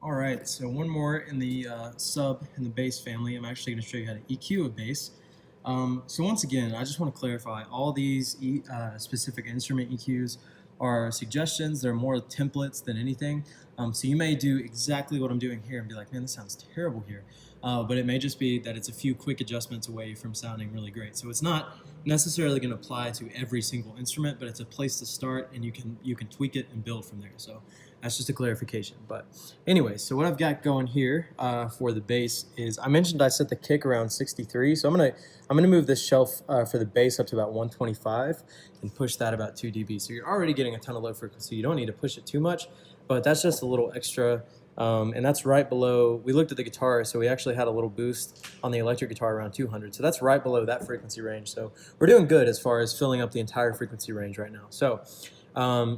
All right, so one more in the sub in the bass family. I'm actually going to show you how to EQ a bass. So once again, I just want to clarify all these specific instrument EQs are suggestions. They're more templates than anything. So you may do exactly what I'm doing here and be like, man, this sounds terrible here. But it may just be that it's a few quick adjustments away from sounding really great. So it's not necessarily going to apply to every single instrument, but it's a place to start, and you can tweak it and build from there. So that's just a clarification. But anyway, so what I've got going here for the bass is I mentioned I set the kick around 63, so I'm gonna move this shelf for the bass up to about 125 and push that about 2 dB. So you're already getting a ton of low frequency. You don't need to push it too much, but that's just a little extra. And that's right below, we looked at the guitar, so we actually had a little boost on the electric guitar around 200. So that's right below that frequency range. So we're doing good as far as filling up the entire frequency range right now. So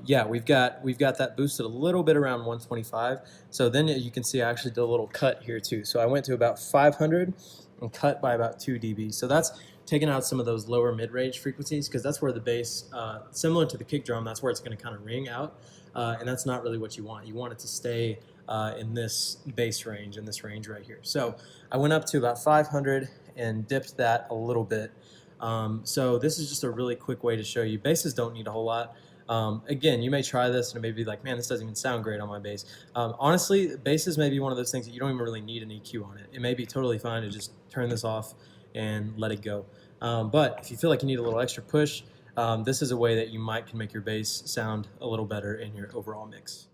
yeah, we've got that boosted a little bit around 125. So then you can see I actually did a little cut here too. So I went to about 500 and cut by about 2 dB. So that's taking out some of those lower mid-range frequencies, because that's where the bass, similar to the kick drum, that's where it's going to kind of ring out, and that's not really what you want. You want it to stay in this bass range, in this range right here. So I went up to about 500 and dipped that a little bit. So this is just a really quick way to show you basses don't need a whole lot. Again, you may try this and it may be like, man, this doesn't even sound great on my bass. Honestly, basses may be one of those things that you don't even really need an EQ on it. It may be totally fine to just turn this off and let it go. But if you feel like you need a little extra push, this is a way that you can make your bass sound a little better in your overall mix.